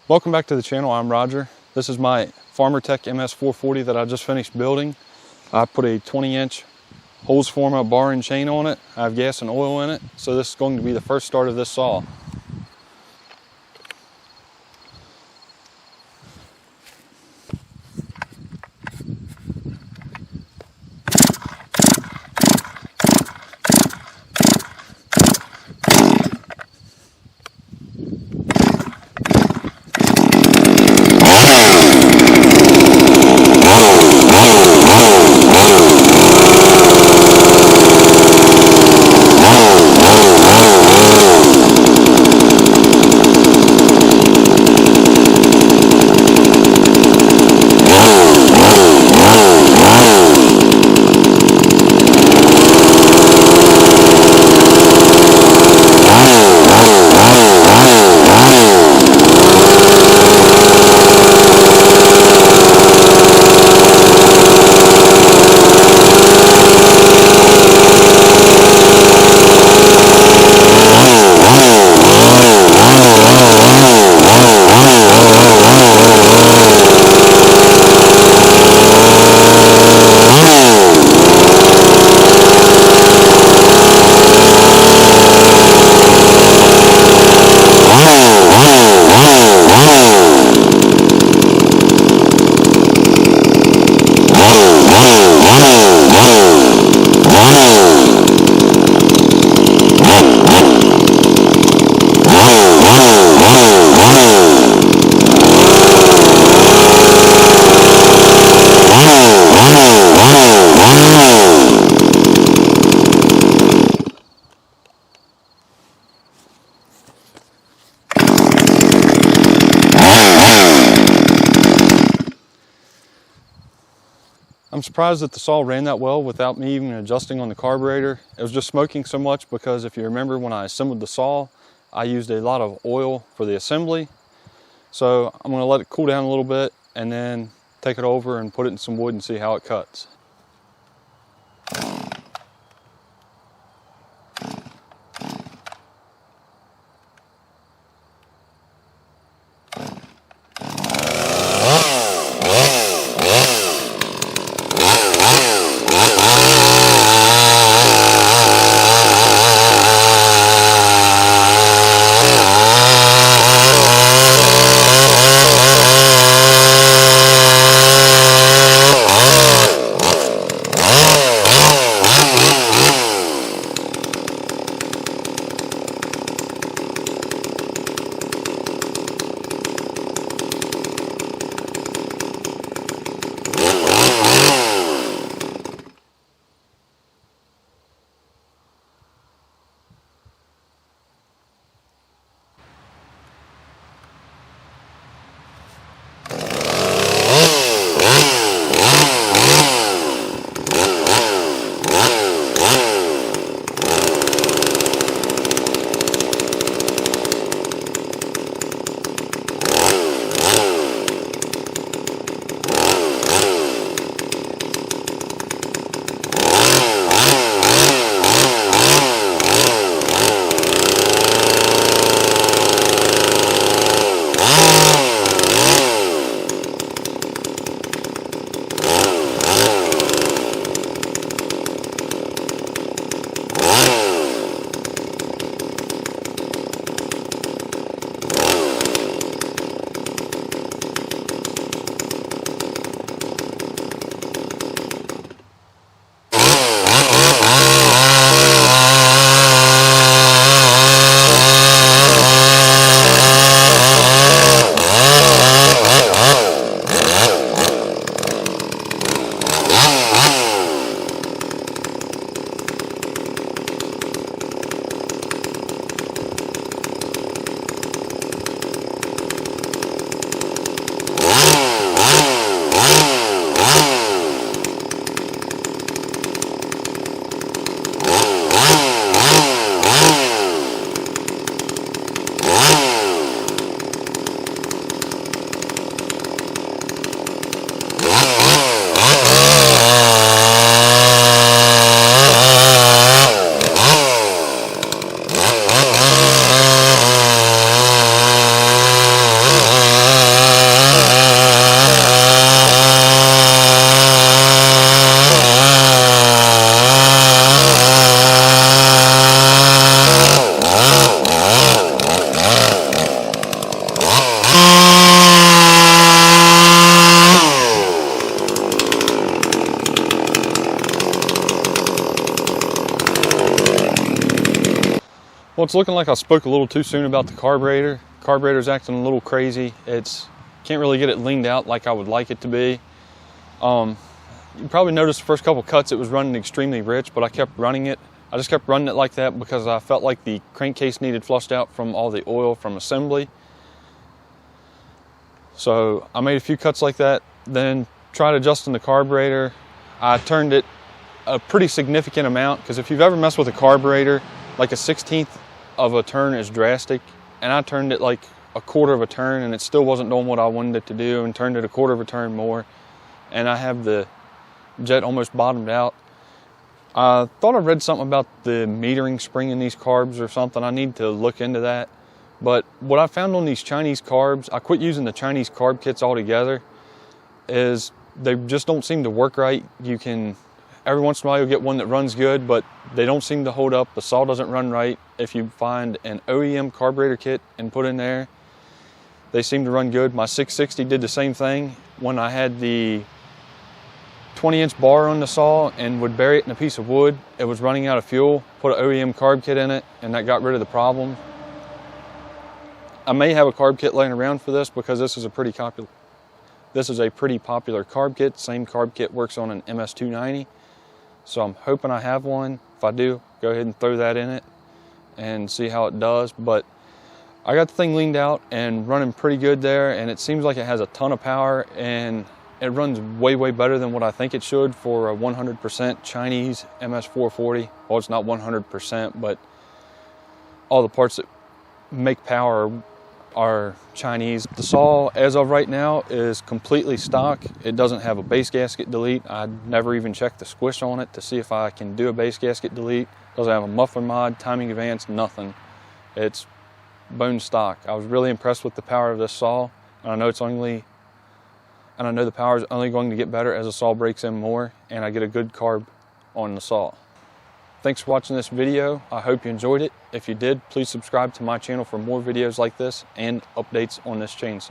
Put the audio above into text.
Welcome back to the channel. I'm Roger. This is my Farmertec MS440 that I just finished building. I put a 20-inch hose forma bar and chain on it. I have gas and oil in it, so this is going to be the first start of this saw. I'm surprised that the saw ran that well without me even adjusting on the carburetor. It was just smoking so much because if you remember when I assembled the saw, I used a lot of oil for the assembly. So I'm going to let it cool down a little bit and then take it over and put it in some wood and see how it cuts. Well, it's looking like I spoke a little too soon about the carburetor. Carburetor's acting a little crazy. Can't really get it leaned out like I would like it to be. You probably noticed the first couple cuts it was running extremely rich, but I kept running it. I just kept running it like that because I felt like the crankcase needed flushed out from all the oil from assembly. So I made a few cuts like that, then tried adjusting the carburetor. I turned it a pretty significant amount, because if you've ever messed with a carburetor, like a 1/16 of a turn is drastic, and I turned it like a 1/4 of a turn and it still wasn't doing what I wanted it to do, and turned it a 1/4 of a turn more, and I have the jet almost bottomed out. I thought I read something about the metering spring in these carbs or something. I need to look into that. But what I found on these Chinese carbs, I quit using the Chinese carb kits altogether, is they just don't seem to work right. You can, every once in a while you'll get one that runs good, but they don't seem to hold up. The saw doesn't run right. If you find an OEM carburetor kit and put in there, they seem to run good. My 660 did the same thing. When I had the 20-inch bar on the saw and would bury it in a piece of wood, it was running out of fuel. Put an OEM carb kit in it, and that got rid of the problem. I may have a carb kit laying around for this, because this is a pretty popular carb kit. Same carb kit works on an MS290. So I'm hoping I have one. If I do, go ahead and throw that in it and see how it does. But I got the thing leaned out and running pretty good there, and it seems like it has a ton of power, and it runs way, way better than what I think it should for a 100% Chinese MS440. Well, it's not 100%, but all the parts that make power are Chinese. The saw, as of right now, is completely stock. It doesn't have a base gasket delete. I never even checked the squish on it to see if I can do a base gasket delete. Doesn't have a muffler mod, timing advance, nothing. It's bone stock. I was really impressed with the power of this saw, and I know the power is only going to get better as the saw breaks in more and I get a good carb on the saw. Thanks for watching this video. I hope you enjoyed it. If you did, please subscribe to my channel for more videos like this and updates on this chainsaw.